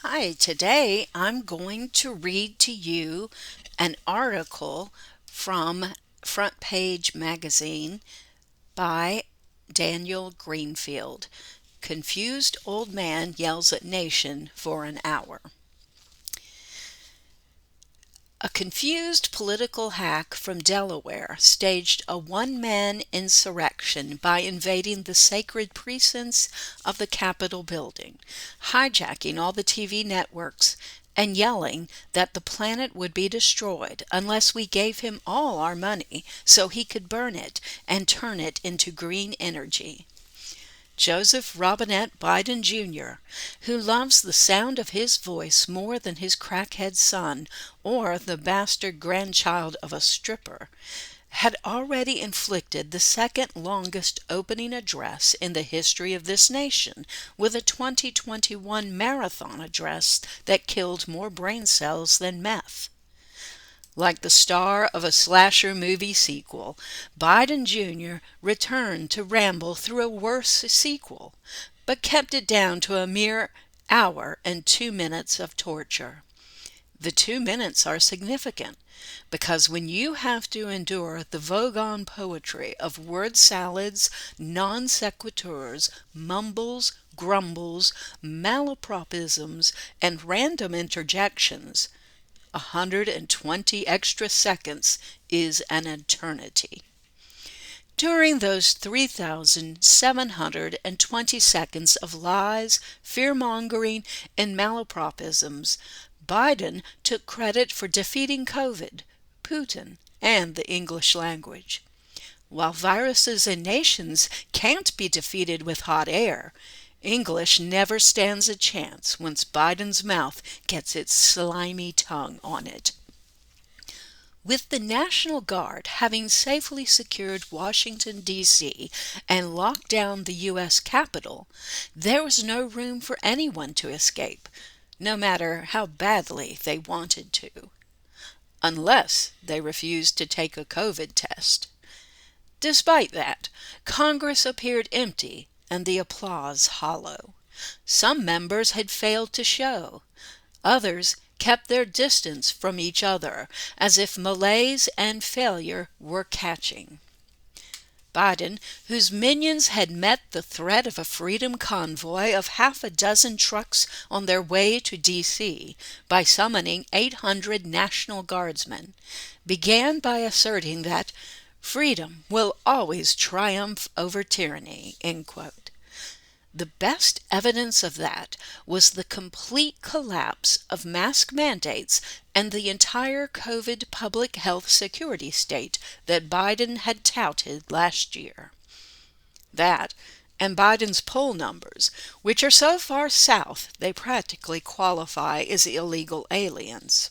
Hi, today I'm going to read to you an article from Front Page Magazine by Daniel Greenfield. Confused old man yells at nation for an hour. A confused political hack from Delaware staged a one-man insurrection by invading the sacred precincts of the Capitol building, hijacking all the TV networks, and yelling that the planet would be destroyed unless we gave him all our money so he could burn it and turn it into green energy. Joseph Robinette Biden Jr., who loves the sound of his voice more than his crackhead son or the bastard grandchild of a stripper, had already inflicted the second longest opening address in the history of this nation with a 2021 marathon address that killed more brain cells than meth. Like the star of a slasher movie sequel, Biden Jr. returned to ramble through a worse sequel, but kept it down to a mere hour and 2 minutes of torture. The 2 minutes are significant because when you have to endure the vogon poetry of word salads, non sequiturs, mumbles, grumbles, malapropisms, and random interjections, 120 extra seconds is an eternity. During those 3,720 seconds of lies, fear-mongering, and malapropisms, Biden took credit for defeating COVID, Putin, and the English language. While viruses and nations can't be defeated with hot air, English never stands a chance once Biden's mouth gets its slimy tongue on it. With the National Guard having safely secured Washington, D.C. and locked down the U.S. Capitol, there was no room for anyone to escape, no matter how badly they wanted to, unless they refused to take a COVID test. Despite that, Congress appeared empty and the applause hollow. Some members had failed to show. Others kept their distance from each other, as if malaise and failure were catching. Biden, whose minions had met the threat of a freedom convoy of half a dozen trucks on their way to D.C. by summoning 800 National Guardsmen, began by asserting that freedom will always triumph over tyranny, end quote. The best evidence of that was the complete collapse of mask mandates and the entire COVID public health security state that Biden had touted last year. That, and Biden's poll numbers, which are so far south they practically qualify as illegal aliens.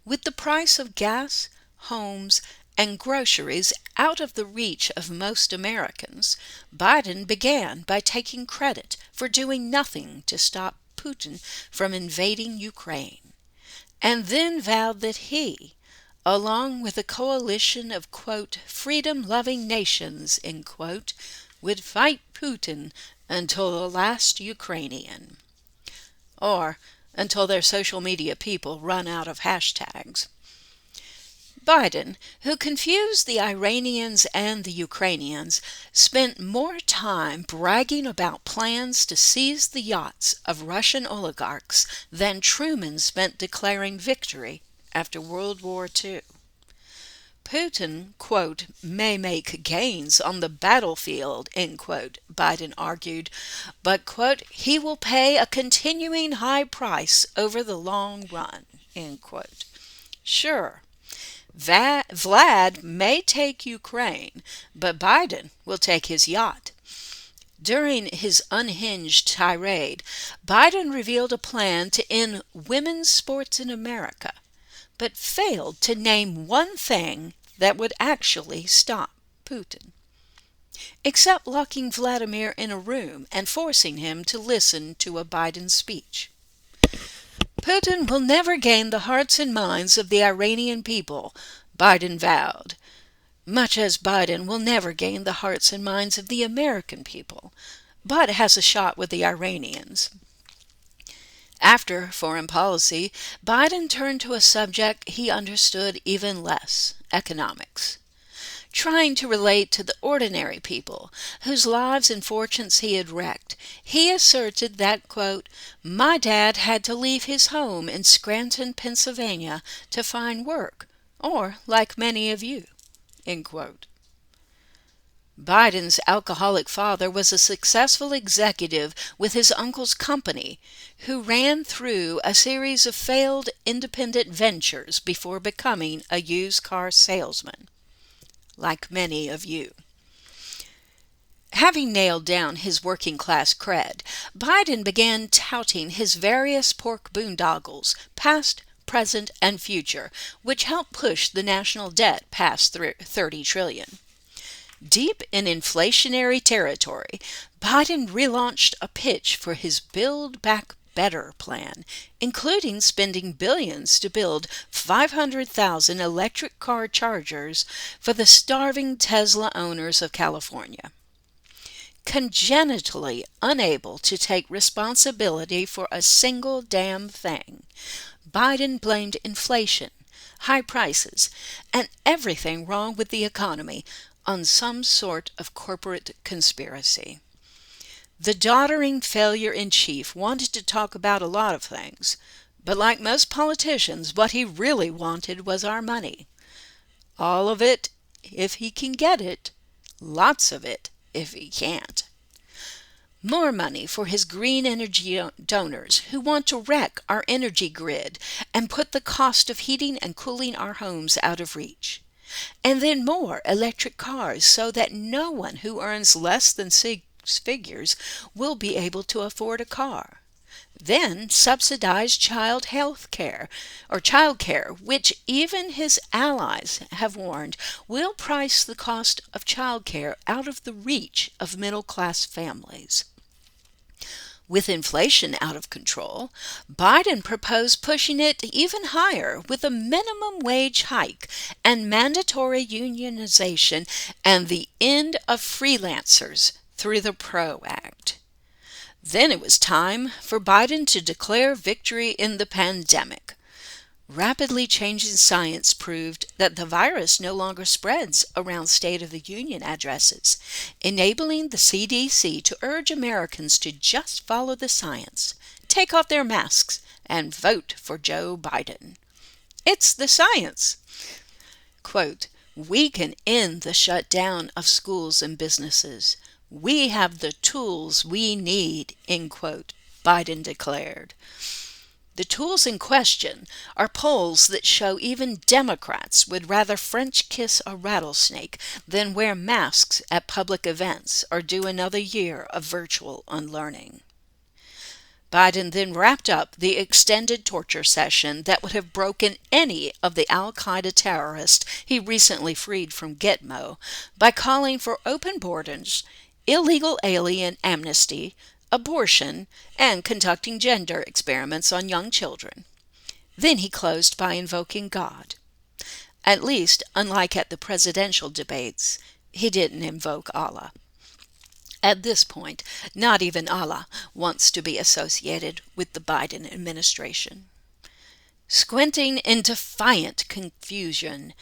With the price of gas, homes, and groceries out of the reach of most Americans, Biden began by taking credit for doing nothing to stop Putin from invading Ukraine, and then vowed that he, along with a coalition of, quote, freedom-loving nations, end quote, would fight Putin until the last Ukrainian, or until their social media people run out of hashtags. Biden, who confused the Iranians and the Ukrainians, spent more time bragging about plans to seize the yachts of Russian oligarchs than Truman spent declaring victory after World War II. Putin, quote, may make gains on the battlefield, end quote, Biden argued, but, quote, he will pay a continuing high price over the long run, end quote. Sure, Vlad may take Ukraine, but Biden will take his yacht. During his unhinged tirade, Biden revealed a plan to end women's sports in America, but failed to name one thing that would actually stop Putin, except locking Vladimir in a room and forcing him to listen to a Biden speech. Putin will never gain the hearts and minds of the Iranian people, Biden vowed, much as Biden will never gain the hearts and minds of the American people, but has a shot with the Iranians. After foreign policy, Biden turned to a subject he understood even less: economics. Trying to relate to the ordinary people whose lives and fortunes he had wrecked, he asserted that, quote, "My dad had to leave his home in Scranton, Pennsylvania to find work, or like many of you," end quote. Biden's alcoholic father was a successful executive with his uncle's company who ran through a series of failed independent ventures before becoming a used car salesman, like many of you. Having nailed down his working class cred, Biden began touting his various pork boondoggles, past, present, and future, which helped push the national debt past $30 trillion. Deep in inflationary territory, Biden relaunched a pitch for his Build Back Better plan, including spending billions to build 500,000 electric car chargers for the starving Tesla owners of California. Congenitally unable to take responsibility for a single damn thing, Biden blamed inflation, high prices, and everything wrong with the economy on some sort of corporate conspiracy. The doddering failure-in-chief wanted to talk about a lot of things, but like most politicians, what he really wanted was our money. All of it, if he can get it. Lots of it, if he can't. More money for his green energy donors who want to wreck our energy grid and put the cost of heating and cooling our homes out of reach. And then more electric cars so that no one who earns less than six figures will be able to afford a car. Then subsidized child health care or child care, which even his allies have warned will price the cost of child care out of the reach of middle-class families. With inflation out of control, Biden proposed pushing it even higher with a minimum wage hike and mandatory unionization and the end of freelancers through the PRO Act. Then it was time for Biden to declare victory in the pandemic. Rapidly changing science proved that the virus no longer spreads around State of the Union addresses, enabling the CDC to urge Americans to just follow the science, take off their masks, and vote for Joe Biden. It's the science. Quote, "We can end the shutdown of schools and businesses. We have the tools we need," end quote, Biden declared. The tools in question are polls that show even Democrats would rather French kiss a rattlesnake than wear masks at public events or do another year of virtual unlearning. Biden then wrapped up the extended torture session that would have broken any of the al-Qaeda terrorists he recently freed from Gitmo by calling for open borders, illegal alien amnesty, abortion, and conducting gender experiments on young children. Then he closed by invoking God. At least, unlike at the presidential debates, he didn't invoke Allah. At this point, not even Allah wants to be associated with the Biden administration. Squinting in defiant confusion,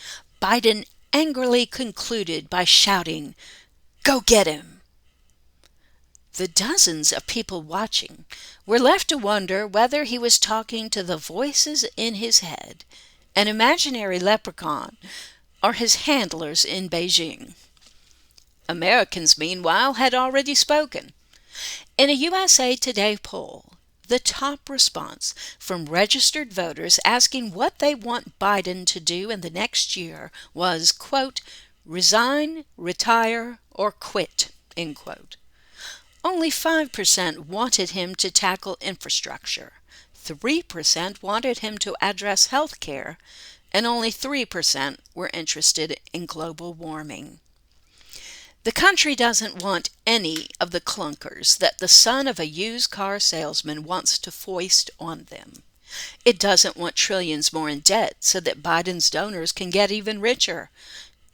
Biden angrily concluded by shouting, "Go get him!" The dozens of people watching were left to wonder whether he was talking to the voices in his head, an imaginary leprechaun, or his handlers in Beijing. Americans, meanwhile, had already spoken. In a USA Today poll, the top response from registered voters asking what they want Biden to do in the next year was, quote, "resign, retire, or quit," end quote. Only 5% wanted him to tackle infrastructure, 3% wanted him to address health care, and only 3% were interested in global warming. The country doesn't want any of the clunkers that the son of a used car salesman wants to foist on them. It doesn't want trillions more in debt so that Biden's donors can get even richer.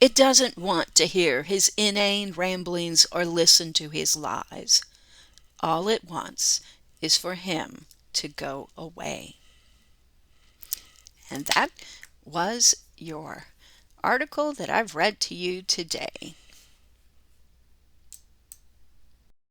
It doesn't want to hear his inane ramblings or listen to his lies. All it wants is for him to go away. And that was your article that I've read to you today.